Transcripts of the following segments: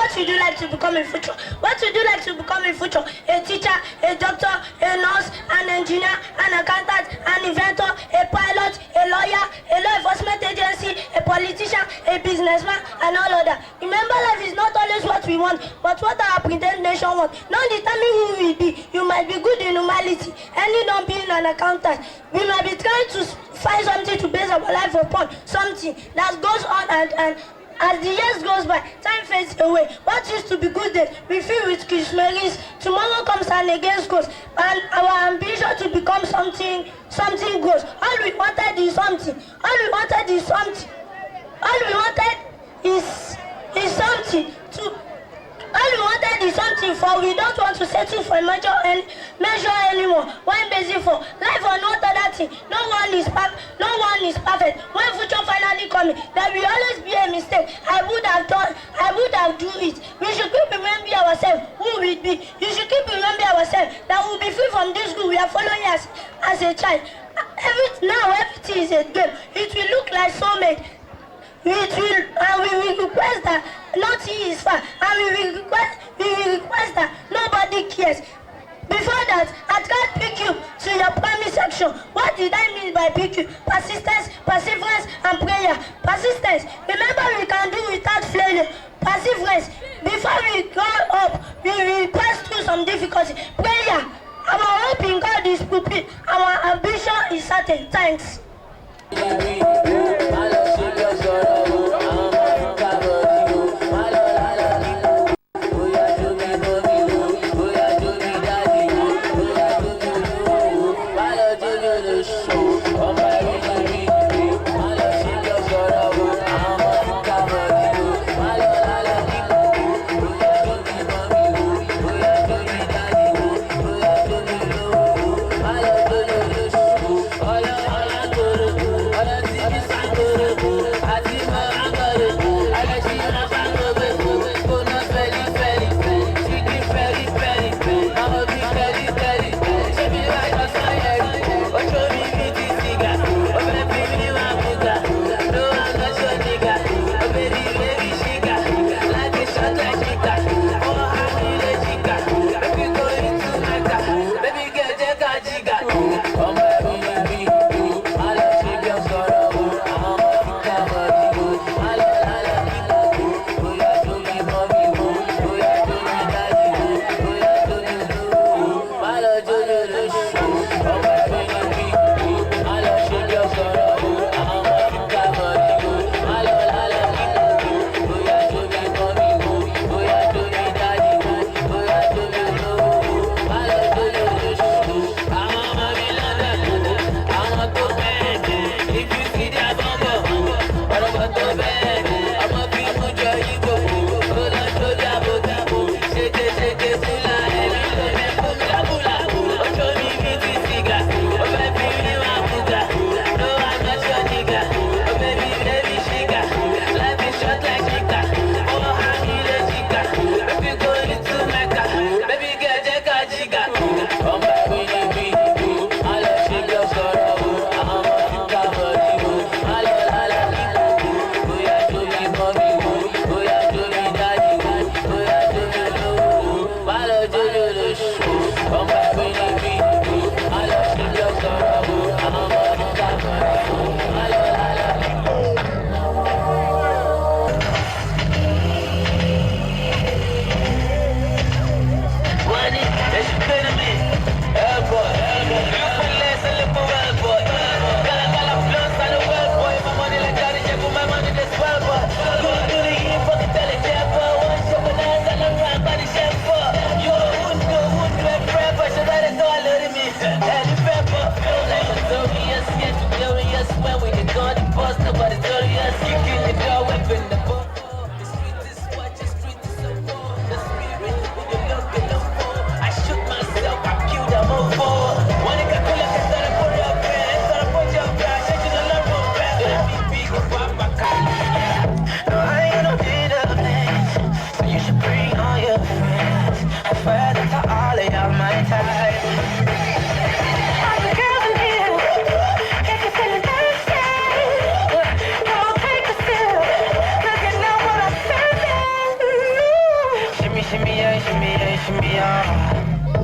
What would you like to become in future? What would you like to become in future? A teacher, a doctor, a nurse, an engineer, an accountant, an inventor, a pilot, a lawyer, a law enforcement agency, a politician, a businessman, and all of that. Remember, life is not always what we want, but what our pretend nation wants. Don't determine who we will be. You might be good in humanity, ending up being an accountant. We might be trying to find something to base our life upon, something that goes on and as the years goes by, time fades away. What used to be good days, we fill with Christmas. Tomorrow comes and again goes, and our ambition to become something goes. All we wanted is something. All we wanted is something. All we wanted is something to. All we wanted is something for. We don't want to settle for measure anymore. One basic for life or not other thing. No one is perfect. When future finally coming, there will always be a mistake. I would have done it. We should keep remembering ourselves who we be. You should keep remembering ourselves that we will be free from this group we are following as a child. Everything is a game. It will look like soulmate. We will request that nothing is far, and we will request that nobody cares. Before that, I can't pick you to your primary section. What did I mean by pick you? Persistence, perseverance, and prayer. Persistence. Remember, we can do without failure. Perseverance. Before we grow up, we will pass through some difficulty. Prayer. Our hope in God is pupil. Our ambition is certain. Thanks. Fatima.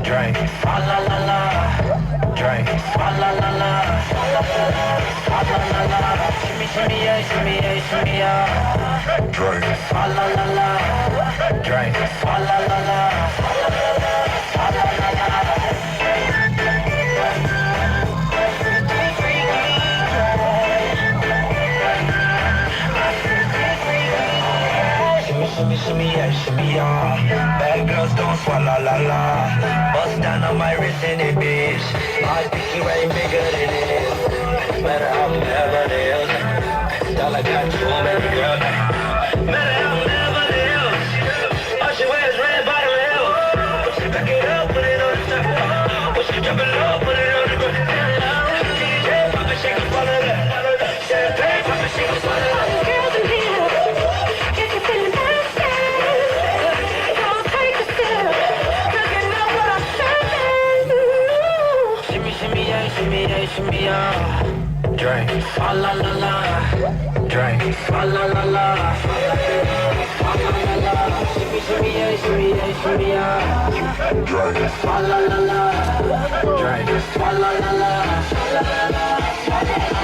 Drink, fa la la la. Drink, fa la la la. Fa la la la. Shimmy, shimmy, yeah, shimmy, yeah, shimmy, yeah. Drink, fa la la la. Drink, fa la la la. Fa la la la. Fa la la la. Shimmy, shimmy, yeah, shimmy, yeah. Bad girls don't swallow la la. Bust down on my wrist in it, bitch. My pinky ring bigger than it is. Matter how never it is. Dollar got too many girls. Matter how never it is. All she wears red bottom heels. She back it up, put it on the top. When she jump it low, put it on the ground. DJ pop it, shake it, follow that. Champagne pop it, shake it, follow that. Girls in here. Shimmy, yeah, shimmy, yeah. Drink, fa la la la. Drink, fa la la la. Fa la la la. Shimmy, shimmy, yeah, shimmy, yeah, shimmy, yeah. Drink, fa la la la. Drink, fa la la la. Fa la la la. Fa la la la.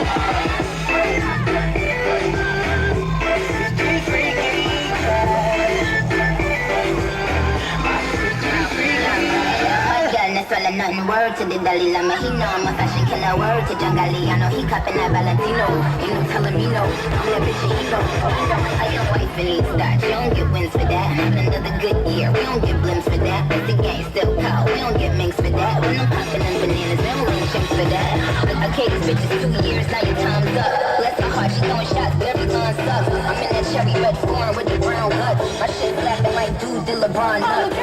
Swallow nothing, word to the Dalai Lama. He know I'm a fashion killer, word to Jangali. I know he copping that Valentino. Ain't no telling me no, I'm that bitch and he know. I your wife and needs that, you don't get wins for that. Another good year, we don't get blimps for that. But the gang still cold, we don't get minks for that. When I'm popping them bananas, we don't ring chimps for that. Okay, this bitch is 2 years, now your time's up. Bless her heart, she throwing shots, but every line sucks. I'm in that cherry red foreign with the brown guts. My shit laughing like dude did LeBron nuts.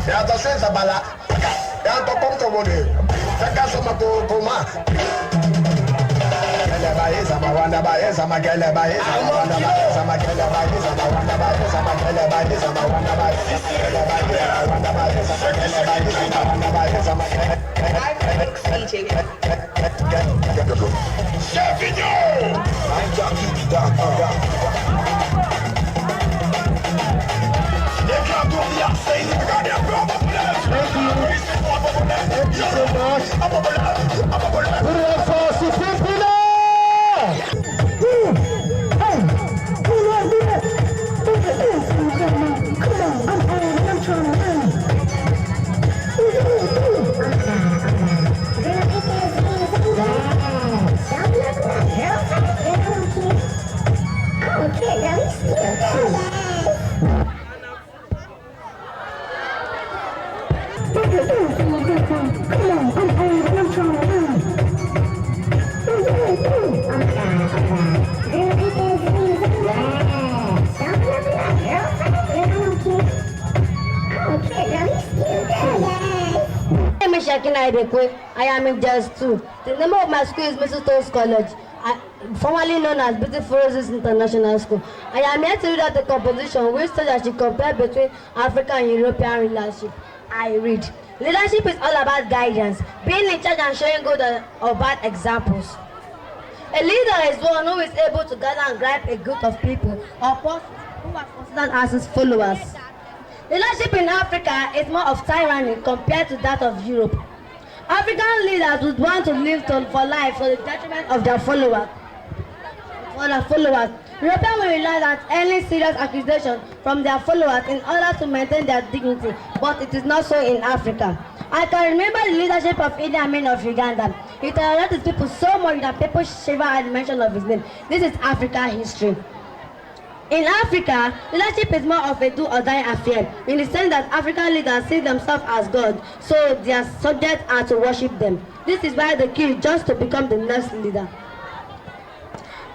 Ya ta swen sa bala. Ya to kom to bode. Taka so ma ko ma. Gele ba ye sama wanda ba ye sama gele ba ye sama wanda ba ye sama gele ba ye sama wanda ba ye sama gele ba ye sama wanda ba ye gele ba ye wanda ba ye sama gele ba ye sama wanda ba ye sama I am in Jazz 2. The name of my school is Mrs. Toast College, formerly known as Beautiful Roses International School. I am here to read out the composition which says I should compare between African and European relationship. I read. Leadership is all about guidance, being in charge and showing good or bad examples. A leader is one who is able to gather and guide a group of people or persons who are considered as his followers. Leadership in Africa is more of tyranny compared to that of Europe. African leaders would want to live for life for the detriment of their followers. Europeans will rely on any serious accusation from their followers in order to maintain their dignity, but it is not so in Africa. I can remember the leadership of Idi Amin of Uganda. He terrorized people so much that people shiver at the mention of his name. This is African history. In Africa, leadership is more of a do-or-die affair, in the sense that African leaders see themselves as God, so their subjects are to worship them. This is why the key is just to become the next leader.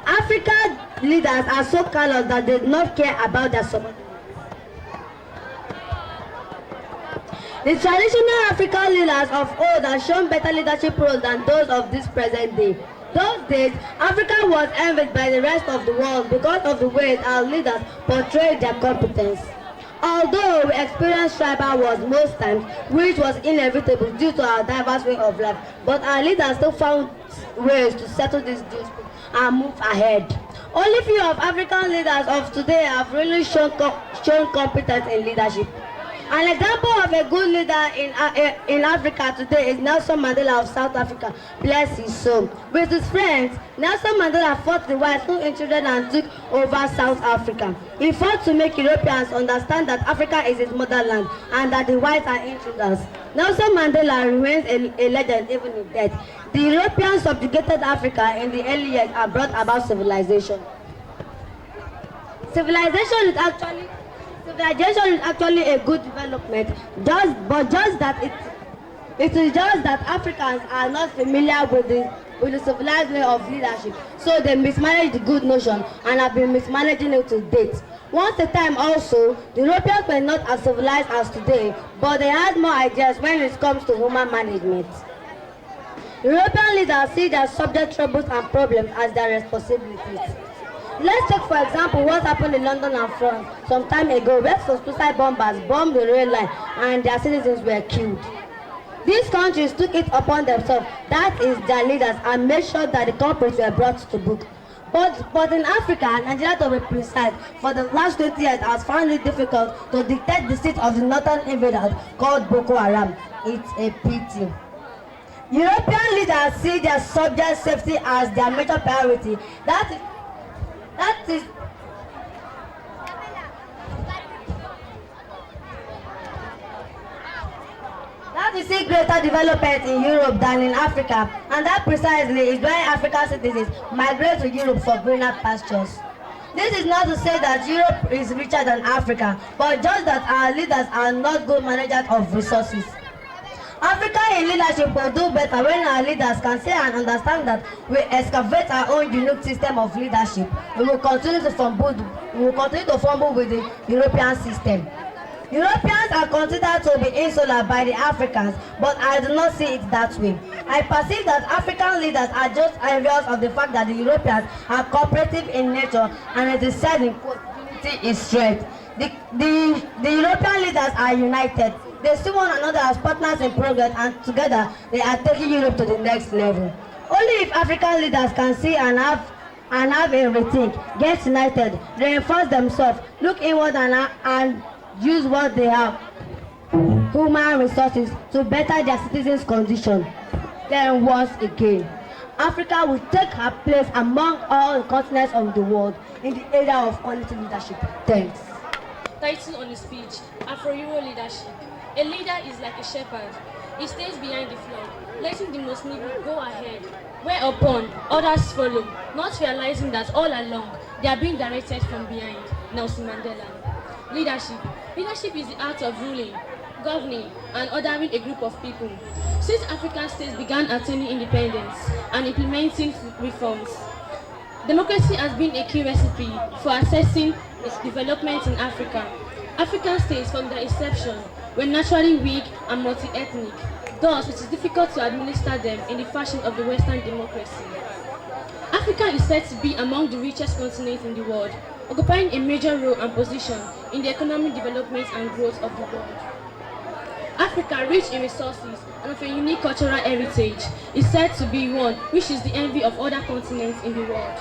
African leaders are so callous that they do not care about their subordinates. The traditional African leaders of old have shown better leadership roles than those of this present day. Those days, Africa was envied by the rest of the world because of the ways our leaders portrayed their competence. Although we experienced tribal wars most times, which was inevitable due to our diverse way of life, but our leaders still found ways to settle these disputes and move ahead. Only few of African leaders of today have really shown competence in leadership. An example of a good leader in Africa today is Nelson Mandela of South Africa, bless his soul. With his friends, Nelson Mandela fought the whites who intruded and took over South Africa. He fought to make Europeans understand that Africa is his motherland and that the whites are intruders. Nelson Mandela remains a legend even in death. The Europeans subjugated Africa in the early years and brought about civilization. Civilization is actually a good development, it is just that Africans are not familiar with the civilized way of leadership, so they mismanage the good notion and have been mismanaging it to date. Once a time also, the Europeans were not as civilized as today, but they had more ideas when it comes to human management. European leaders see their subject troubles and problems as their responsibilities. Let's take, for example, what happened in London and France some time ago, where suicide bombers bombed the rail line and their citizens were killed. These countries took it upon themselves, that is their leaders, and made sure that the culprits were brought to book. But in Africa, Nigeria to be precise, for the last 20 years has found it difficult to detect the seat of the northern invaders called Boko Haram. It's a pity. European leaders see their subject safety as their major priority. That is see greater development in Europe than in Africa, and that precisely is why African citizens migrate to Europe for greener pastures. This is not to say that Europe is richer than Africa, but just that our leaders are not good managers of resources. Africa in leadership will do better when our leaders can say and understand that we excavate our own unique system of leadership. We will continue to fumble with the European system. Europeans are considered to be insular by the Africans, but I do not see it that way. I perceive that African leaders are just envious of the fact that the Europeans are cooperative in nature, and it is said in quote, unity is strength. The European leaders are united. They see one another as partners in progress, and together they are taking Europe to the next level. Only if African leaders can see and have a rethink, get united, reinforce themselves, look inward and use what they have, human resources, to better their citizens' condition. Then once again, Africa will take her place among all the continents of the world in the area of quality leadership. Thanks. Title on the speech, Afro-Euro leadership. A leader is like a shepherd. He stays behind the flock, letting the most needy go ahead, whereupon others follow, not realizing that all along they are being directed from behind. Nelson Mandela. Leadership. Leadership is the art of ruling, governing, and ordering a group of people. Since African states began attaining independence and implementing reforms, democracy has been a key recipe for assessing its development in Africa. African states from their inception were naturally weak and multi-ethnic, thus it is difficult to administer them in the fashion of the Western democracy. Africa is said to be among the richest continents in the world, occupying a major role and position in the economic development and growth of the world. Africa, rich in resources and of a unique cultural heritage, is said to be one which is the envy of other continents in the world.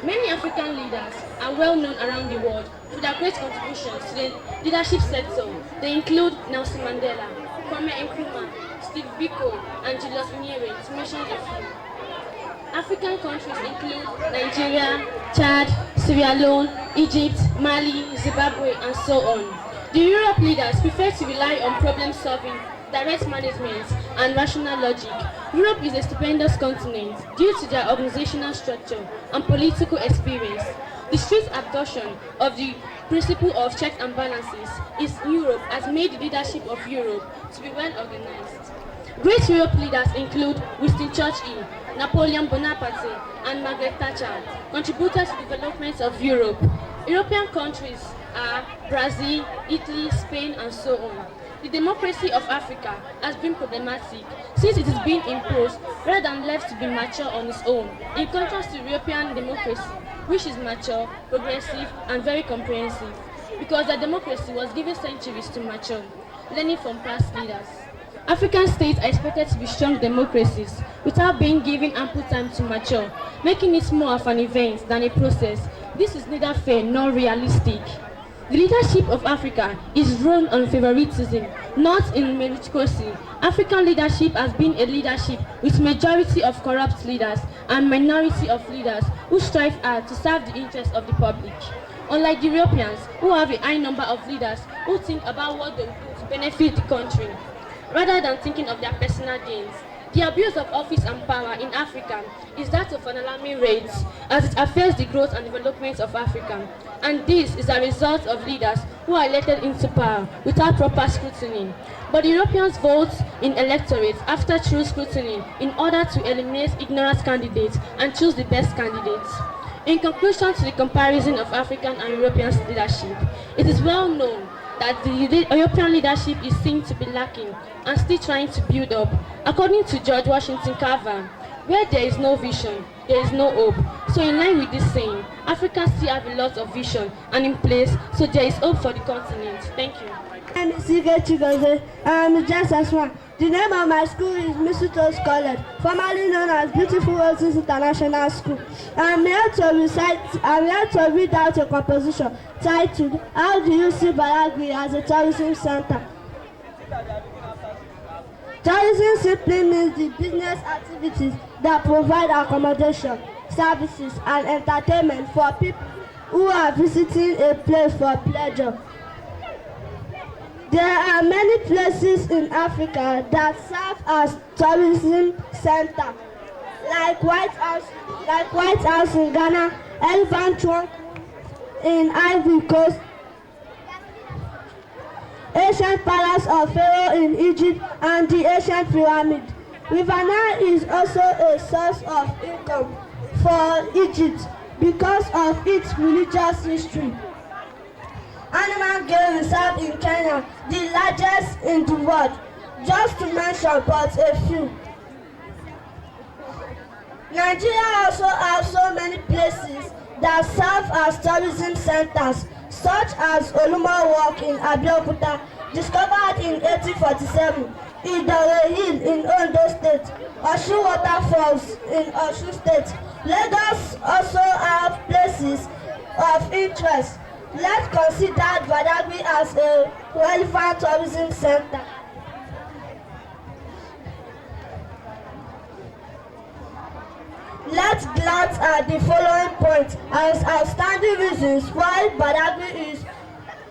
Many African leaders are well known around the world for their great contributions to the leadership sector. They include Nelson Mandela, Kwame Nkrumah, Steve Biko, and Julius Nyerere, to mention a few. African countries include Nigeria, Chad, Sierra Leone, Egypt, Mali, Zimbabwe, and so on. The Europe leaders prefer to rely on problem solving, direct management, and rational logic. Europe is a stupendous continent due to their organizational structure and political experience. The strict adoption of the principle of checks and balances in Europe has made the leadership of Europe to be well organized. Great Europe leaders include Winston Churchill, Napoleon Bonaparte, and Margaret Thatcher, contributed to the development of Europe. European countries are Brazil, Italy, Spain, and so on. The democracy of Africa has been problematic since it is being imposed rather than left to be mature on its own, in contrast to European democracy, which is mature, progressive, and very comprehensive, because the democracy was given centuries to mature, learning from past leaders. African states are expected to be strong democracies without being given ample time to mature, making it more of an event than a process. This is neither fair nor realistic. The leadership of Africa is run on favoritism, not in meritocracy. African leadership has been a leadership with majority of corrupt leaders and minority of leaders who strive hard to serve the interests of the public. Unlike the Europeans, who have a high number of leaders who think about what they will do to benefit the country, rather than thinking of their personal gains. The abuse of office and power in Africa is that of an alarming rate, as it affects the growth and development of Africa. And this is a result of leaders who are elected into power without proper scrutiny. But the Europeans vote in electorates after true scrutiny in order to eliminate ignorant candidates and choose the best candidates. In conclusion to the comparison of African and European leadership, it is well known that the European leadership is seen to be lacking and still trying to build up. According to George Washington Carver, where there is no vision, there is no hope. So in line with this saying, Africans still have a lot of vision and in place, so there is hope for the continent. Thank you. I'm Sige. I'm just as one. The name of my school is Mistletoe's College, formerly known as Beautiful Roses International School. I'm here to read out a composition titled, How Do You See Badagry as a Tourism Center? Tourism simply means the business activities that provide accommodation, services, and entertainment for people who are visiting a place for pleasure. There are many places in Africa that serve as tourism center, like White House in Ghana, Elephant Trunk in Ivory Coast, Ancient Palace of Pharaoh in Egypt, and the Ancient Pyramid. River Nile is also a source of income for Egypt because of its religious history animal game reserve in Kenya, the largest in the world, just to mention but a few. Nigeria also has so many places that serve as tourism centers, such as Olumo Walk in Abeokuta, discovered in 1847, Idore Hill in Ondo State, Osun Waterfalls in Osun State. Lagos also have places of interest. Let's consider Badagry as a relevant tourism center. Let's glance at the following points as outstanding reasons why Badagry is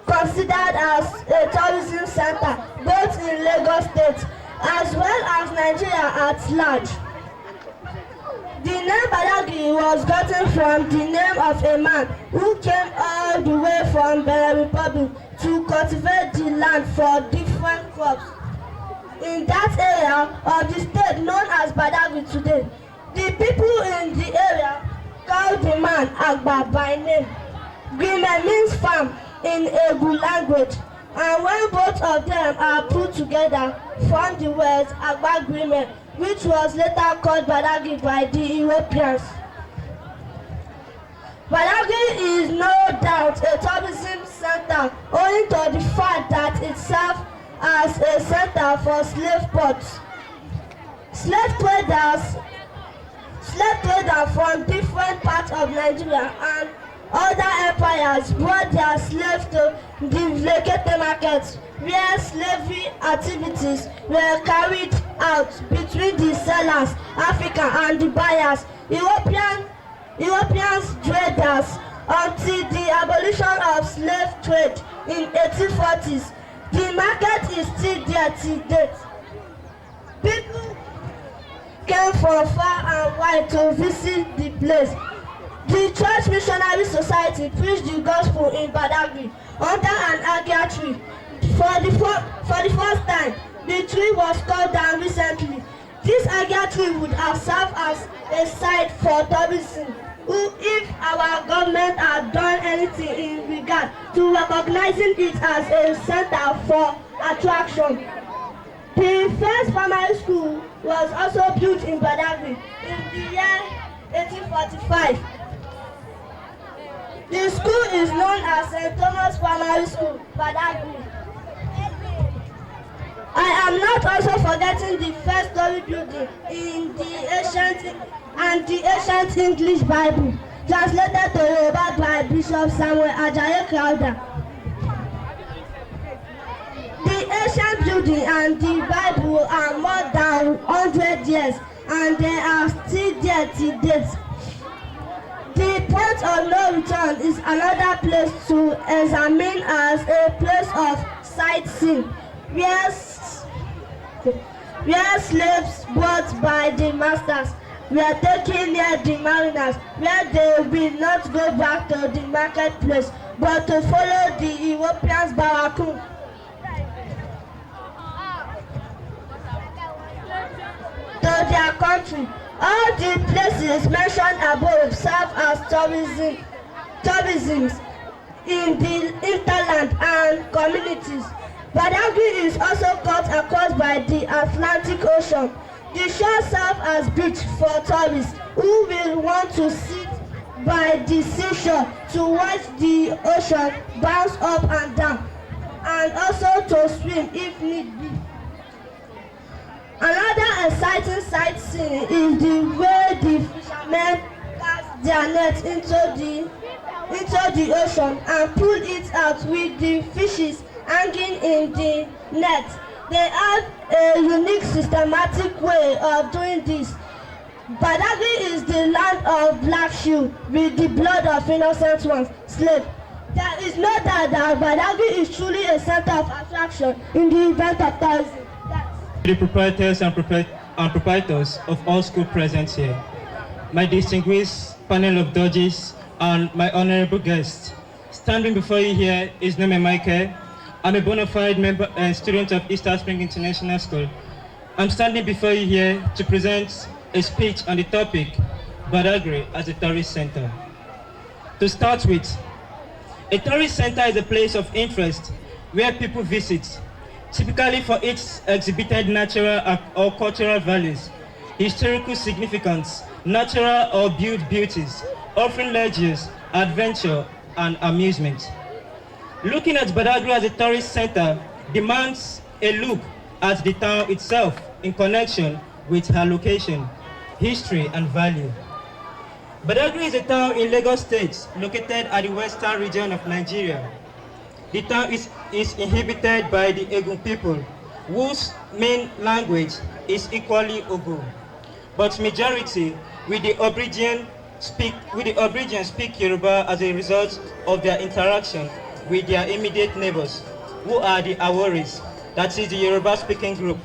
considered as a tourism center both in Lagos State as well as Nigeria at large. The name Badagry was gotten from the name of a man who came all the way from Benin Republic to cultivate the land for different crops in that area of the state known as Badagry today. The people in the area call the man Agba by name. Grime means farm in Egu language, and when both of them are put together, form the word Agba Grime, which was later called Badagry by the Europeans. Badagry is no doubt a tourism center owing to the fact that it serves as a center for slave ports. Slave traders from different parts of Nigeria and other empires brought their slaves to the vacated markets where slavery activities were carried out between the sellers, Africa, and the buyers, European traders, until the abolition of slave trade in 1840s. The market is still there till date. People came from far and wide to visit the place. The Church Missionary Society preached the gospel in Badagry under an agia tree. For the first time, the tree was cut down recently. This agia tree would have served as a site for tourism if our government had done anything in regard to recognizing it as a center for attraction. The first primary school was also built in Badagry in the year 1845. The school is known as St. Thomas Primary School, Badagry. I am not also forgetting the first story building in the ancient English Bible, translated to Yoruba by Bishop Samuel Ajayi Crowther. The ancient building and the Bible are more than 100 years, and they are still there till date. The point of no return is another place to examine as a place of sightseeing, where slaves bought by the masters were taken near the mariners, where they will not go back to the marketplace, but to follow the Europeans' barracoon to their country. All the places mentioned above serve as tourism in the hinterland and communities. Badagry is also cut across by the Atlantic Ocean. The shore serves as beach for tourists who will want to sit by the seashore to watch the ocean bounce up and down, and also to swim if need be. Another exciting sightseeing is the way the fishermen cast their net into the ocean and pull it out with the fishes hanging in the net. They have a unique systematic way of doing this. Badagry is the land of black sheep with the blood of innocent ones, slaves. There is no doubt that Badagry is truly a center of attraction in the event of tourism. The proprietors and proprietors of all schools present here, my distinguished panel of judges, and my honorable guests. Standing before you here is Nome Michael. I'm a bona fide member and student of Easter Spring International School. I'm standing before you here to present a speech on the topic, Badagry as a tourist center. To start with, A tourist center is a place of interest where people visit, typically for its exhibited natural or cultural values, historical significance, natural or built beauties, offering leisure, adventure, and amusement. Looking at Badagry as a tourist center demands a look at the town itself in connection with her location, history, and value. Badagry is a town in Lagos State located at the western region of Nigeria. The town is inhabited by the Egun people, whose main language is equally Ogo, but majority with the Aboriginal speak Yoruba as a result of their interaction with their immediate neighbors, who are the Aworis, that is the Yoruba-speaking group,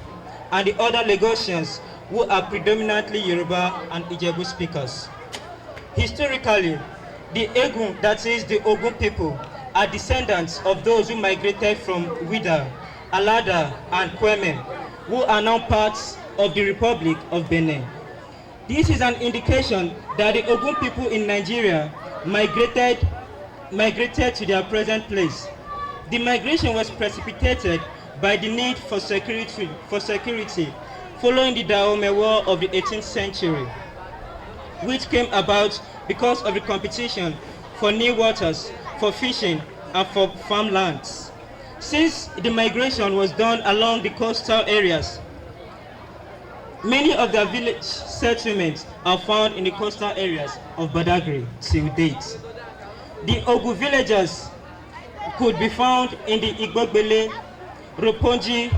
and the other Lagosians, who are predominantly Yoruba and Ijebu speakers. Historically, the Egun, that is the Ogun people, are descendants of those who migrated from Wida, Alada, and Kweme, who are now parts of the Republic of Benin. This is an indication that the Ogun people in Nigeria migrated to their present place. The migration was precipitated by the need for security following the Dahomey War of the 18th century, which came about because of the competition for new waters, for fishing, and for farmlands. Since the migration was done along the coastal areas, many of the village settlements are found in the coastal areas of Badagry till date. The Ogu villagers could be found in the Igbogbele, Roponji,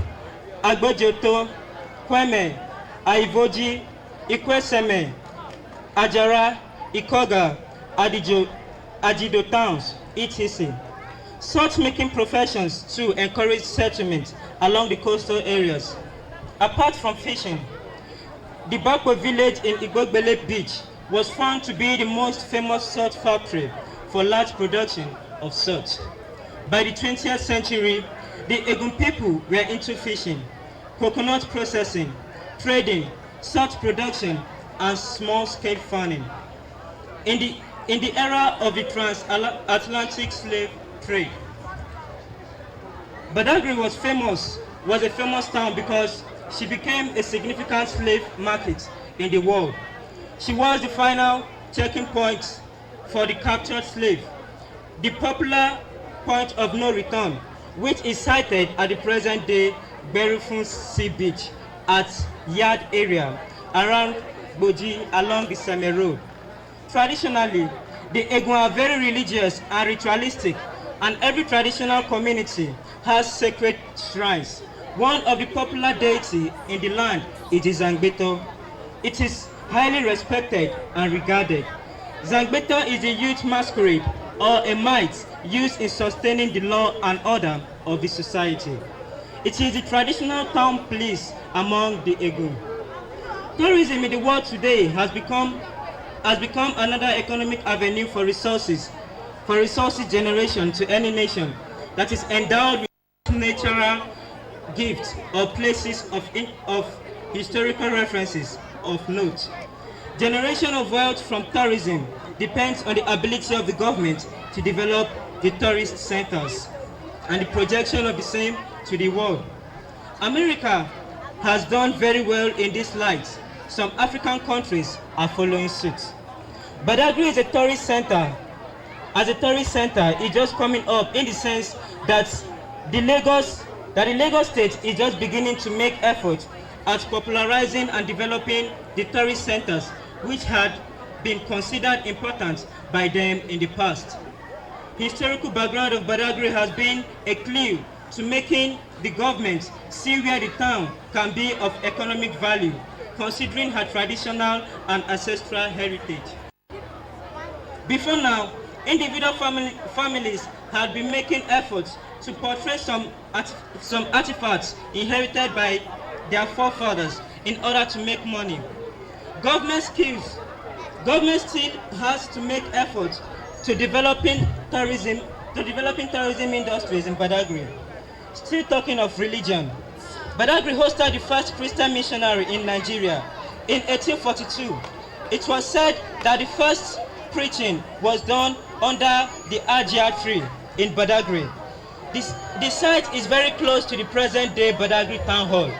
Agbojoto, Kweme, Aivoji, Ikweseme, Ajara, Ikoga, Ajido towns, etc. Such making professions too encourage settlement along the coastal areas. Apart from fishing, the Bakwe village in Igbogbele Beach was found to be the most famous salt factory for large production of salt. By the 20th century, the Egun people were into fishing, coconut processing, trading, salt production, and small-scale farming. In the era of the transatlantic slave trade, Badagry was a famous town because she became a significant slave market in the world. She was the final checking point for the captured slave, the popular point of no return, which is sited at the present-day Berufun Sea Beach at Yard area around Boji along the Seme Road. Traditionally, the Egun are very religious and ritualistic, and every traditional community has sacred shrines. One of the popular deity in the land is the Zangbeto. It is highly respected and regarded. Zangbeto is a youth masquerade or a mite used in sustaining the law and order of the society. It is the traditional town police among the Egun. Tourism in the world today has become another economic avenue for resources generation to any nation that is endowed with natural gifts or places of historical references of note. Generation of wealth from tourism depends on the ability of the government to develop the tourist centers and the projection of the same to the world. America has done very well in this light. Some African countries are following suit. Badagry is a tourist center. As a tourist center, it's just coming up in the sense that the Lagos State is just beginning to make efforts at popularizing and developing the tourist centers, which had been considered important by them in the past. Historical background of Badagry has been a clue to making the government see where the town can be of economic value, considering her traditional and ancestral heritage. Before now, individual families had been making efforts to portray some artifacts inherited by their forefathers in order to make money. Government still has to make efforts to developing tourism industries in Badagry. Still talking of religion, Badagry hosted the first Christian missionary in Nigeria in 1842. It was said that the first preaching was done under the Ajia tree in Badagry. The site is very close to the present-day Badagry Town Hall.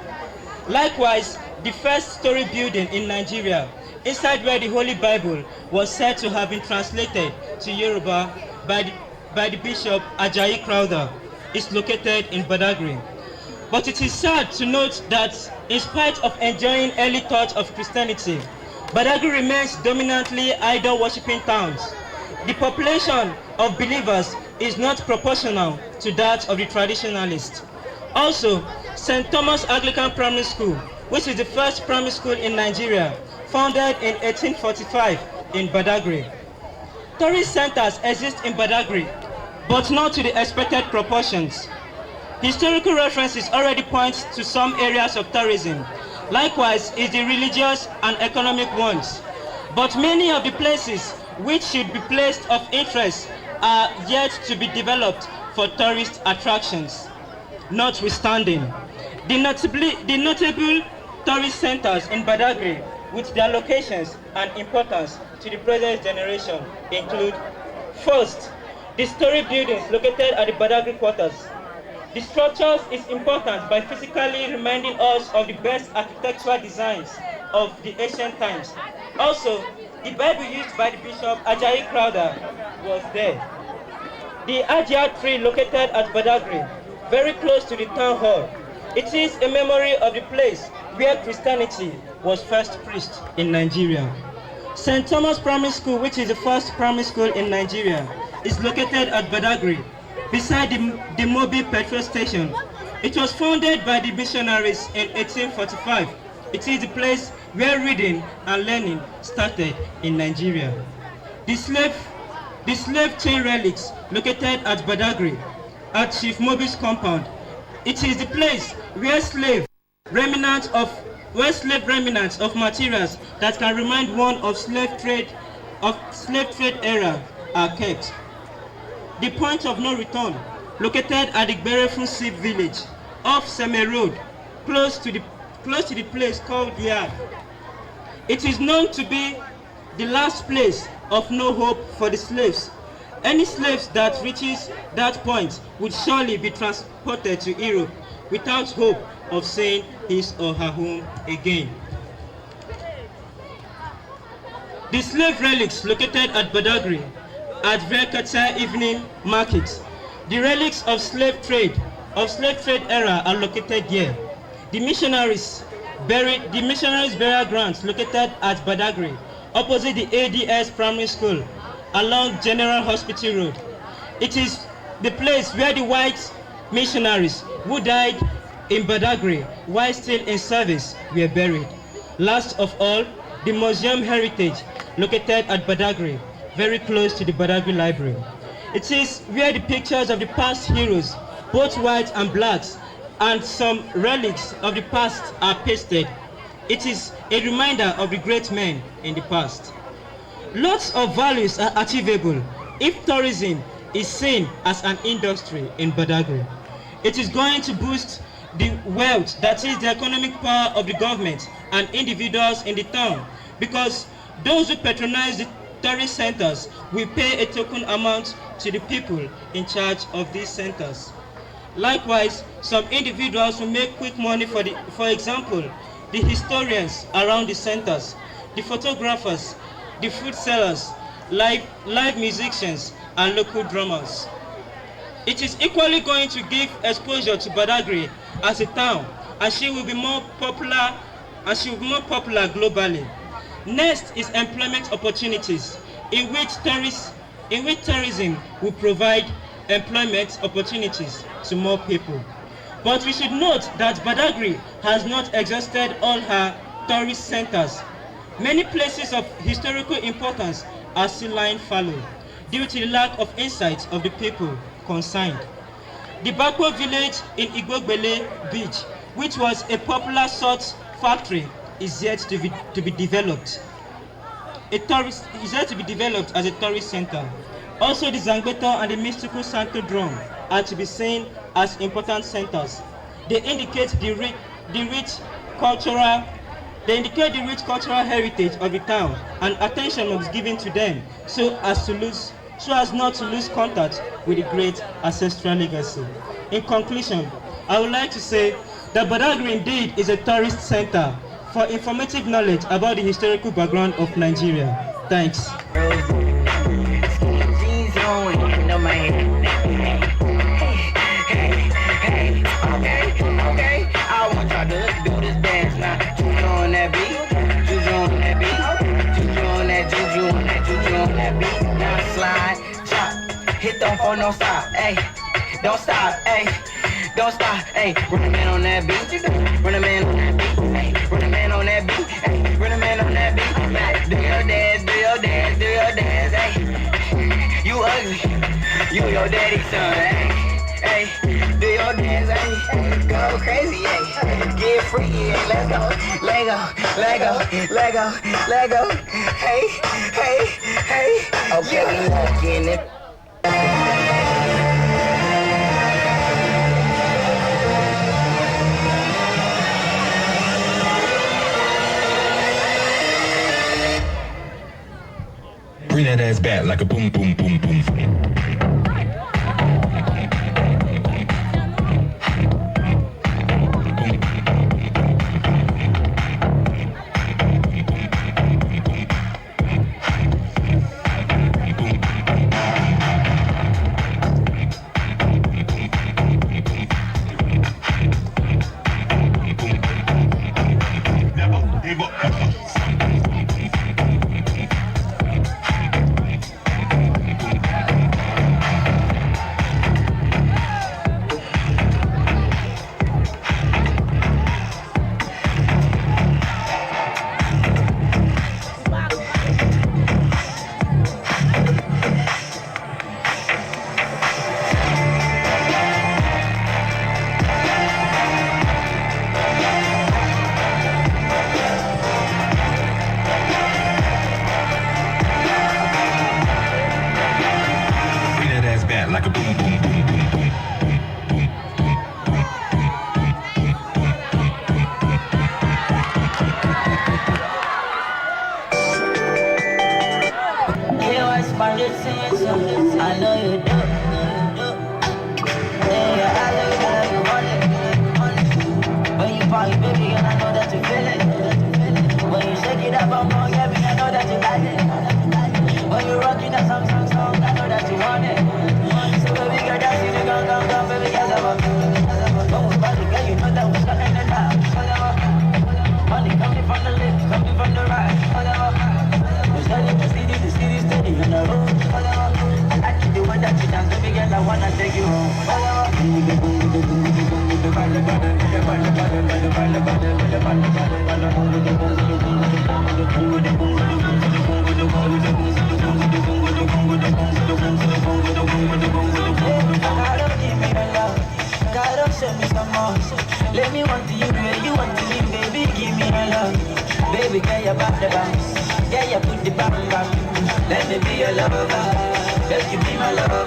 Likewise, the first-story building in Nigeria, inside where the Holy Bible was said to have been translated to Yoruba by the Bishop Ajayi Crowther, is located in Badagry. But it is sad to note that in spite of enjoying early thoughts of Christianity, Badagry remains dominantly idol-worshipping towns. The population of believers is not proportional to that of the traditionalists. Also, St. Thomas Anglican Primary School, which is the first primary school in Nigeria, founded in 1845 in Badagry. Tourist centers exist in Badagry, but not to the expected proportions. Historical references already point to some areas of tourism. Likewise is the religious and economic ones. But many of the places which should be placed of interest are yet to be developed for tourist attractions. Notwithstanding, the notable tourist centers in Badagry with their locations and importance to the present generation include: first, the story buildings located at the Badagry quarters. The structures is important by physically reminding us of the best architectural designs of the ancient times. Also, the Bible used by the Bishop Ajayi Crowther was there. The Ajia tree located at Badagry, very close to the town hall. It is a memory of the place where Christianity was first preached in Nigeria. St. Thomas Primary School, which is the first primary school in Nigeria, is located at Badagry, beside the Mobi petrol station. It was founded by the missionaries in 1845. It is the place where reading and learning started in Nigeria. The slave chain relics located at Badagry, at Chief Mobi's compound. It is the place where slave remnants of materials that can remind one of slave trade era are kept. The point of no return, located at the Berefun Sip village, off Seme Road, close to the place called Yard. It is known to be the last place of no hope for the slaves. Any slaves that reaches that point would surely be transported to Europe without hope of seeing his or her home again. The slave relics located at Badagry, at Verkata Evening Market. The relics of slave trade era are located here. The missionaries burial grounds located at Badagry, opposite the ADS Primary School, along General Hospital Road. It is the place where the white missionaries who died in Badagry while still in service were buried. Last of all, the museum heritage located at Badagry, very close to the Badagry Library. It is where the pictures of the past heroes, both white and blacks, and some relics of the past are pasted. It is a reminder of the great men in the past. Lots of values are achievable if tourism is seen as an industry in Badagry. It is going to boost the wealth, that is the economic power of the government and individuals in the town, because those who patronize the tourist centers will pay a token amount to the people in charge of these centers. Likewise, some individuals will make quick money for example, the historians around the centers, the photographers, the food sellers, live musicians, and local drummers. It is equally going to give exposure to Badagry as a town, and she will be more popular globally. Next is employment opportunities, in which tourism will provide employment opportunities to more people. But we should note that Badagry has not exhausted all her tourist centers. Many places of historical importance are still lying fallow due to the lack of insight of the people concerned. The Bakwa village in Igbogbele Beach, which was a popular salt factory, is yet to be developed. Is yet to be developed as a tourist center. Also, the Zangbeto and the mystical Santo Drum are to be seen as important centers. They indicate the rich cultural heritage of the town, and attention was given to them so as to lose so as not to lose contact with the great ancestral legacy. In conclusion, I would like to say that Badagry indeed is a tourist center for informative knowledge about the historical background of Nigeria. Thanks. I want y'all to do this dance now. Juju on that beat, juju on that beat, juju on that juju on that juju on that beat. Now slide, chop, hit them for no stop, ayy. Don't stop, ayy. Don't stop, ayy. Run a man on that beat, run a man on that beat, ayy. Run a man on that beat, ayy. Run a man on that beat, ayy. Do your dance, do your dance, do your dance, ayy. You ugly, you your daddy's son, ayy. Hey, do your dance, hey, go crazy, hey, get free, hey, let's go, Lego, Lego, Lego, Lego, hey, hey, hey, okay, we walking it. Bring that ass back like a boom, boom, boom, boom. Like a boom, boom, boom, boom, boom, boom, boom, I know you do. Yeah, I know you when you party, baby, and I know that you feel it. When you shake it up, I'm going heavy, I know that you like it. When you rocking that song, I know that you want it. So baby girl, that's you, come, baby girl, don't worry about it, girl, you know that we're starting it now. Money coming from the left, coming from the right. We're starting the city steady on the road. I like you the way that you dance, baby girl, I wanna take you home. God, don't show me some more. Let me want to you where you want to be, baby. Give me your love, baby. Get your back the bounce, get your put the back. Let me be your lover, let you be my lover.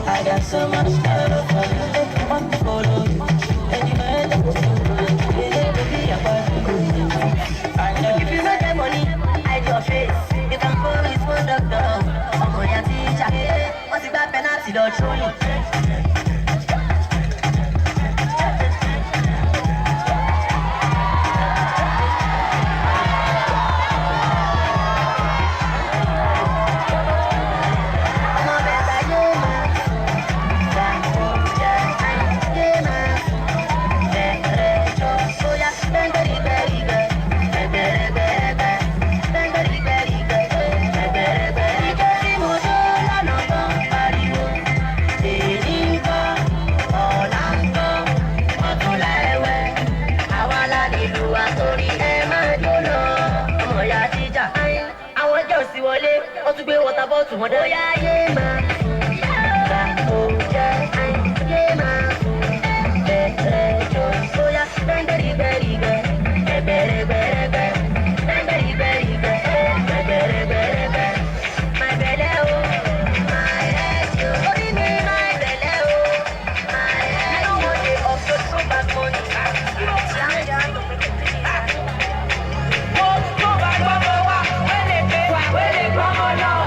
I got so much love for you. I want to follow you anywhere that you yeah, baby, I'm I know if you got the money, hide your face. You can police for doctor. I'm going to teach you. What's it that penalty? Don't show you. Come on.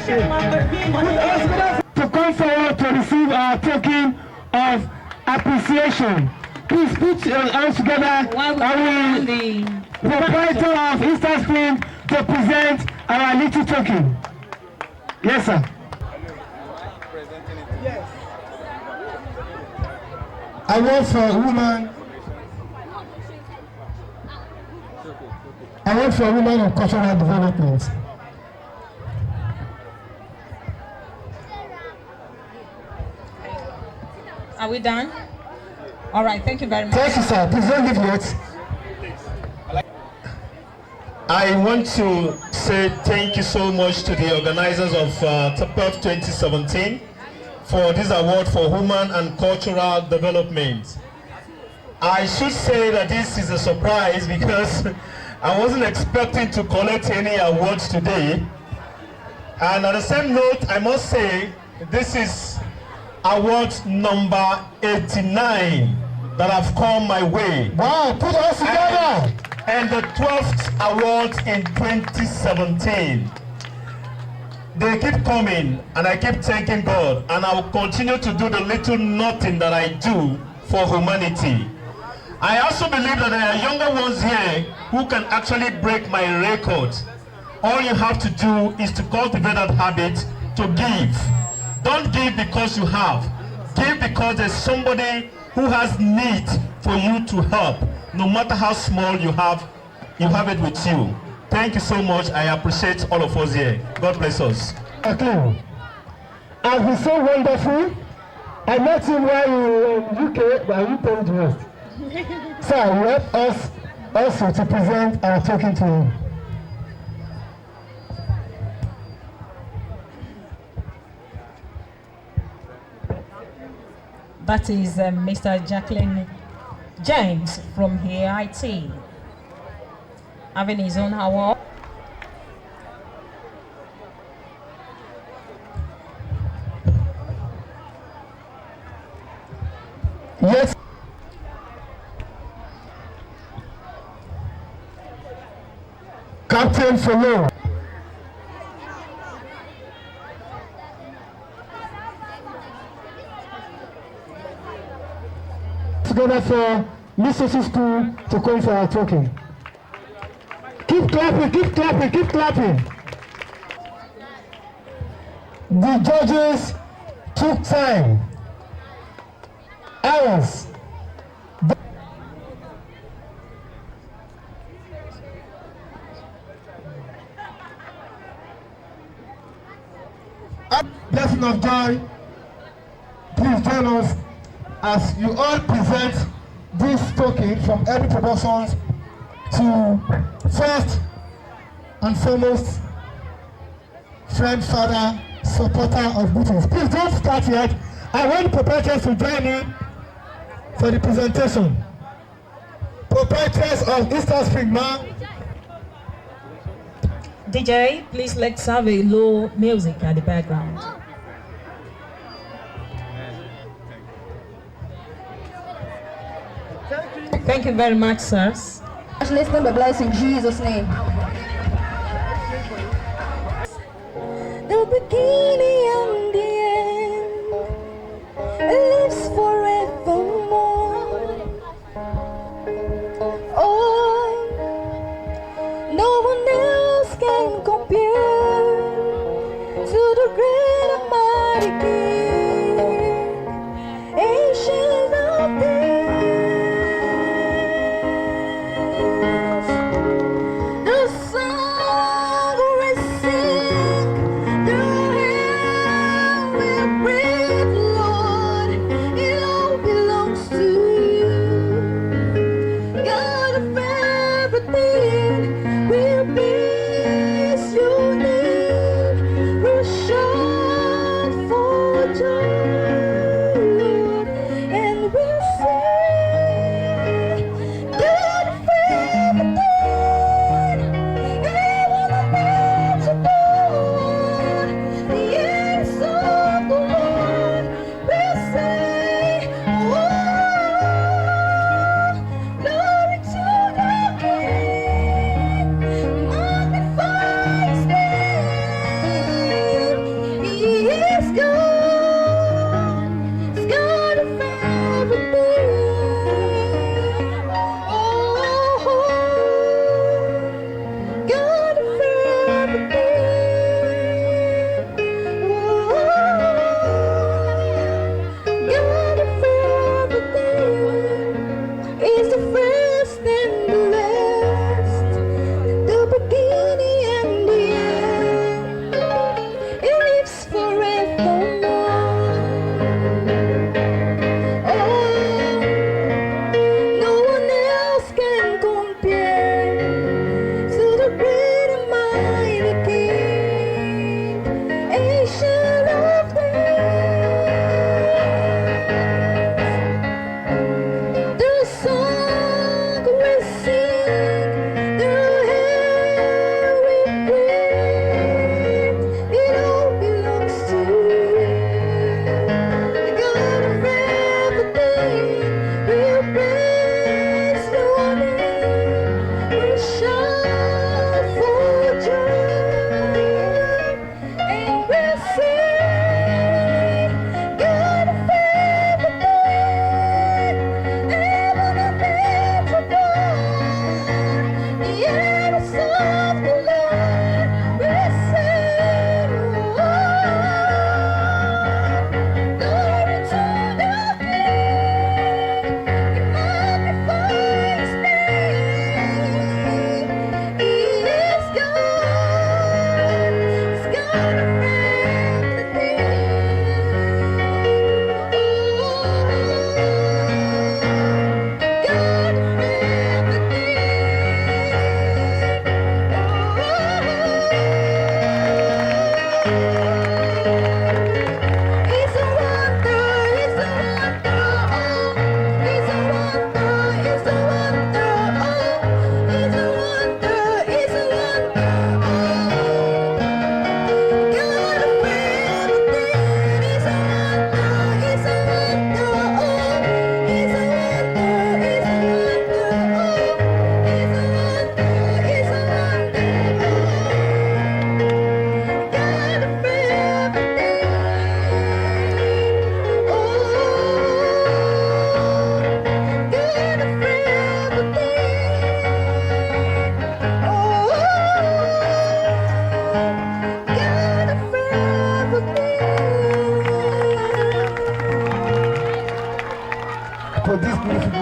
appreciate. To come forward to receive our token of appreciation. Please put your hands together and we proprietor of Eastern Spring to present our little token. Yes, sir. I want for a woman. I want for a woman of cultural development. Are we done? All right, thank you very much. Thank you, sir. Please don't leave yet. I want to say thank you so much to the organizers of TEPAF 2017 for this award for human and cultural development. I should say that this is a surprise because I wasn't expecting to collect any awards today. And on the same note, I must say this is award number 89 that have come my way. Wow, put us together! And the 12th award in 2017. They keep coming and I keep thanking God, and I will continue to do the little nothing that I do for humanity. I also believe that there are younger ones here who can actually break my record. All you have to do is to cultivate that habit to give. Don't give because you have. Give because there's somebody who has need for you to help. No matter how small you have it with you. Thank you so much. I appreciate all of us here. God bless us. Okay. I've been so wonderful. I met him while we were in UK, but he told the rest. So I help us also to present our token to him. That is Mr. Jacqueline James from AIT, having his own award. Yes. Captain Folo. Together for Mississippi School to come for our token. Keep clapping, keep clapping, keep clapping. The judges took time, hours. Blessing of joy, please join us as you all present this token from every proportions to first and foremost friend, father, supporter of Buddhists. Please don't start yet. I want proprietors to join me for the presentation. Proprietors of Eastern Spring Man. DJ, please let's have a low music at the background. Thank you very much, sirs. Let's be blessed in Jesus' name. The beginning and the end lives forevermore. Oh, no one else can compare to the great and mighty King, ancient of days. The song we sing through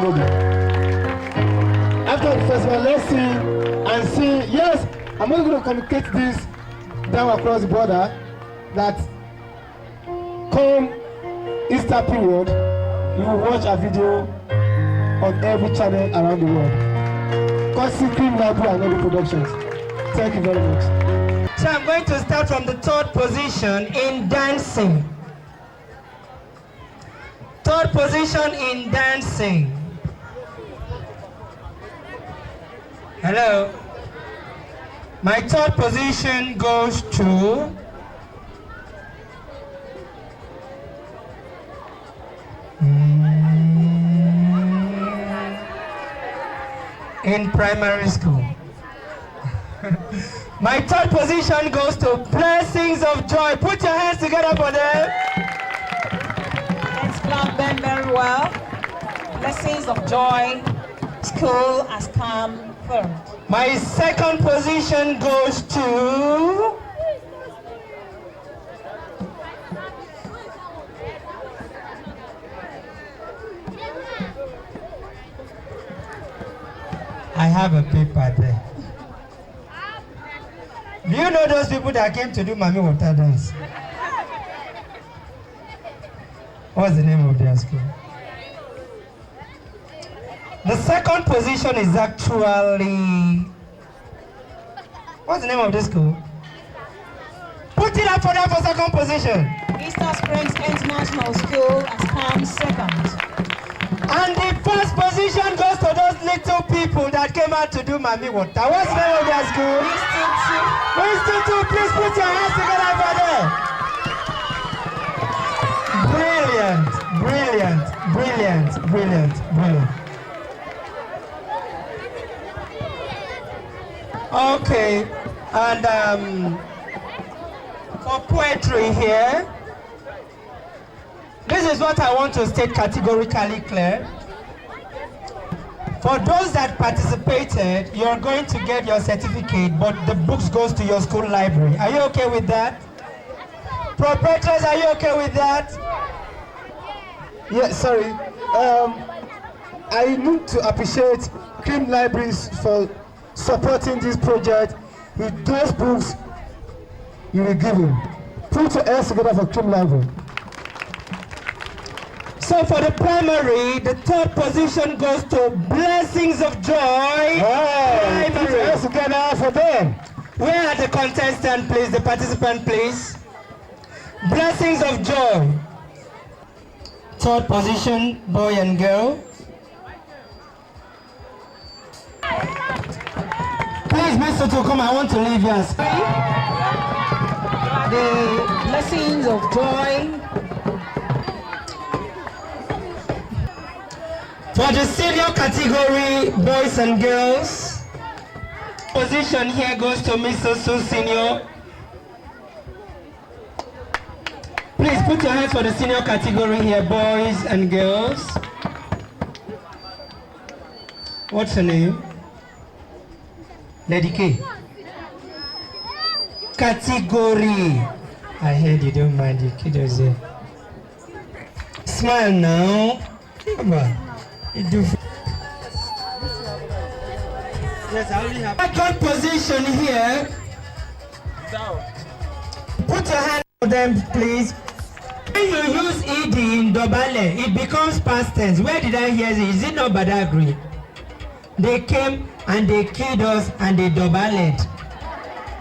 everybody. After the festival, let's sing and see. Yes, I'm not going to communicate this down across the border that come Easter period, you will watch a video on every channel around the world. Considering Library and Audio Productions. Thank you very much. So I'm going to start from the third position in dancing. Third position in dancing. Hello. My third position goes to in primary school. My third position goes to Blessings of Joy. Put your hands together for them. Let's clap them very well. Blessings of Joy. School has come first. My second position goes to I have a paper there. Do you know those people that came to do Mami Water dance? What's the name of their school? The second position is actually... What's the name of this school? Put it up for them for second position. Easter Springs International School has come second. And the first position goes to those little people that came out to do Mami Water. What's the name of their school? Institute. Please put your hands together for them. Brilliant, brilliant, brilliant, brilliant, brilliant. Okay, and for poetry here, this is what I want to state categorically clear. For those that participated, you're going to get your certificate, but the books goes to your school library. Are you okay with that? Proprietors, are you okay with that? Yes, sorry. I need to appreciate Cream Libraries for supporting this project with those books you will give him. Put your hands together for Cream Library. So for the primary, the third position goes to Blessings of Joy. Hey, put your hands together for them. Where are the contestants, please? The participant, please. Blessings of Joy. Third position, boy and girl. Please, Mr. Tokum, I want to leave you. The Blessings of Joy. For the senior category, boys and girls, position here goes to Mr. Su Senior. Please put your hands for the senior category here, boys and girls. What's her name? Lady K. Category. I heard you don't mind the kiddos there. Smile now. Come on. You do. Yes, I only have. Second position here. Put your hand on them, please. When you use ED in Dobale, it becomes past tense. Where did I hear this? Is it not Badagry? They came and they killed us and they Dobaled.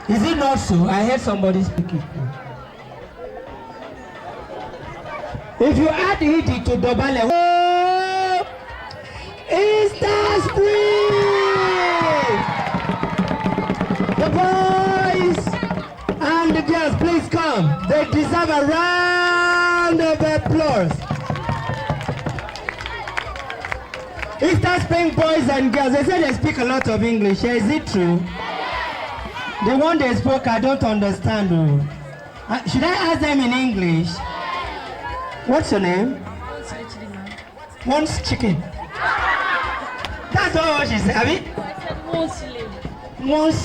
Is it not so? I heard somebody speaking. If you add ED to Dobale, oh, Easter Spring! The boys and the girls, please come. They deserve a round of applause. Easter Spring boys and girls, they say they speak a lot of English. Is it true? The one they spoke, I don't understand. Should I ask them in English? What's your name? Once chicken. That's all she said. I mean, once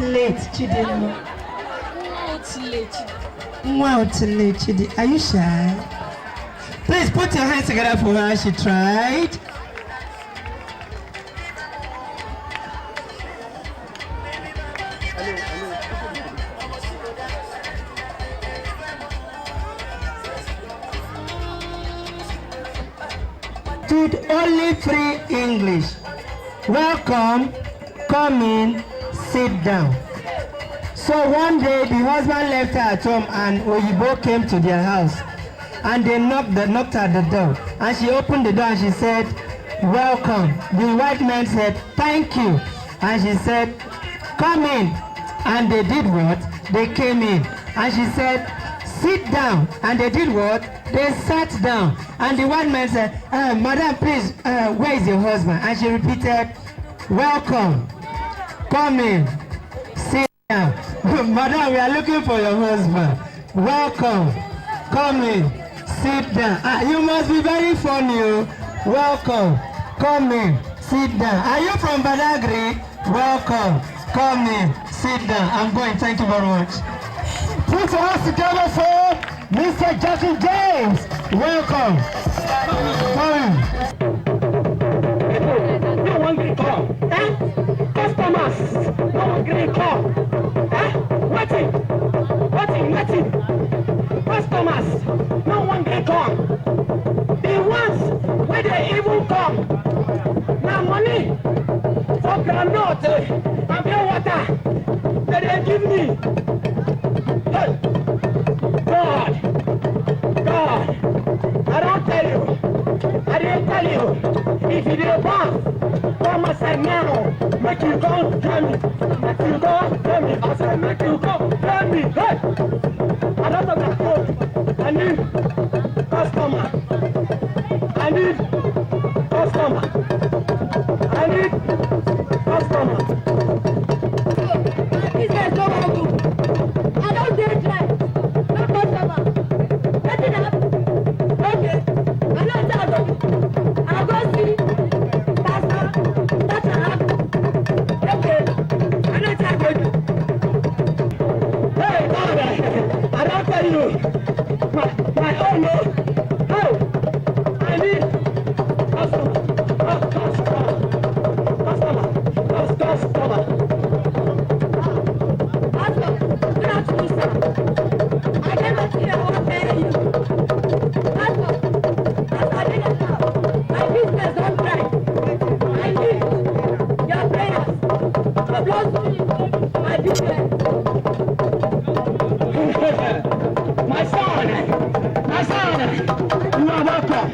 late, Chidin. Once late, Chidin. Are you shy? Please put your hands together for her. She tried. understood only 3 English. Welcome, come in, sit down. So one day the husband left her at home and Oyibo came to their house and they knocked at the door, and she opened the door and she said, welcome. The white man said, thank you, and she said, come in. And they did what? They came in, and she said, sit down. And they did what? They sat down. And the white man said, madam, please, where is your husband? And she repeated, welcome, come in, sit down. Madam, we are looking for your husband. Welcome, come in, sit down. You must be very funny. Welcome, come in, sit down. Are you from Badagry? Welcome, come in, sit down. I'm going. Thank you very much. Put your hands together for Mr. Jackie James. Welcome. Come. No one green call. Customers, no one green call. Waiting. Customers, no one green call. The ones where they even come. Now money for groundnut and pure water that they give me. Hey, God, I don't tell you. I didn't tell you. If you didn't come aside now, make you go tell me. Make you go tell me. I said make you go tell me. Hey, I don't know that code. I need customer. I need customer. This guy don't want to. I don't dare try. No customer. Let it up. Okay. I know it's out of it. I'll go see. Pastor. That's a hack. Okay. I know it's out of it. Hey, God, I don't tell you. My own name. Hey, I need customer. My son, you are welcome.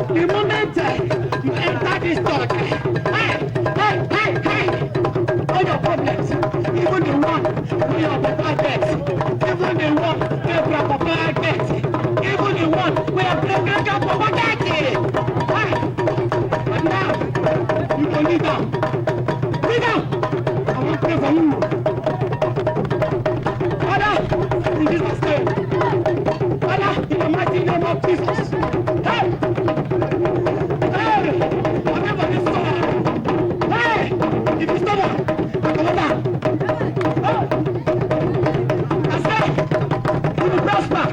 The moment you enter this door, hey, all your problems, even the one where your papa gets, even the one where your papa gets, even the one where your papa gets. Hey, but now, you can kneel down. Kneel down. I want to pray for you. Father, in Jesus' name. Father, in the mighty name of Jesus. Hey! Whatever this is. Hey! If you stop, come on down. I said, you will prosper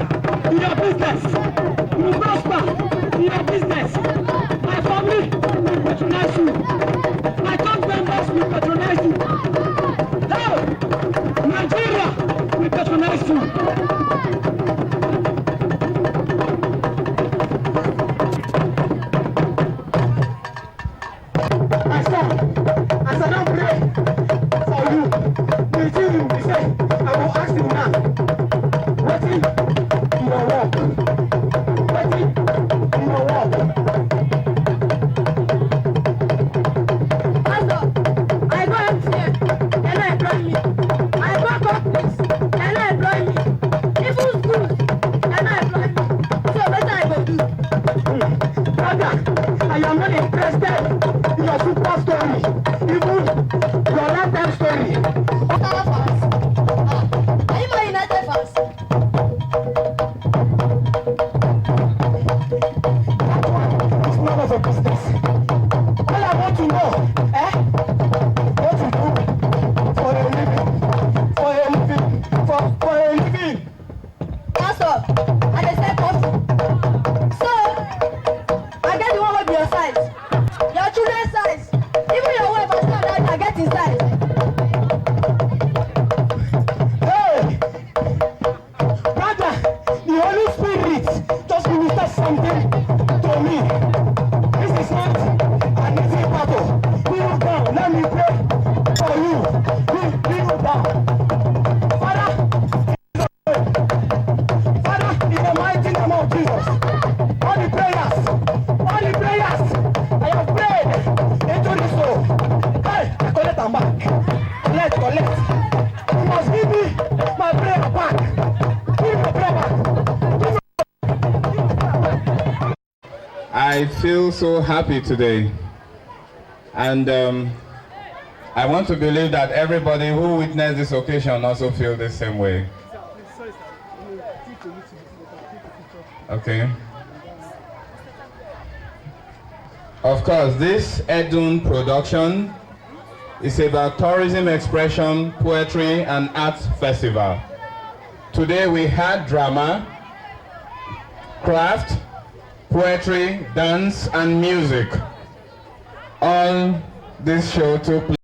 in your business. You will prosper in your business. My family will patronize you. My top members will patronize you. Hey! Nigeria will patronize you. As I don't pray for you, the thing you will say, I will ask you now. What in your work? What in your work? Pastor, I go upstairs, can I employ me? I go companies, can I employ me? Even schools, can I employ me? So better I go do. Brother, I am not interested in your super story, even your lifetime story. Ottawa fans. Are you my United fans? It's none of your business. All I want to know, what you do for a living, for a living. Pastor, I dey sell coffee. So, I get the one wey be your size. Your children's size. Even your wife and son, I get his size. Hey! Brother, the Holy Spirit just ministered something to me. He You must give me my prayer back. Give me my prayer back. I feel so happy today, and I want to believe that everybody who witnessed this occasion also feel the same way. Okay. Of course, this Edun production is about tourism expression, poetry, and arts festival. Today we had drama, craft, poetry, dance, and music. All this show took place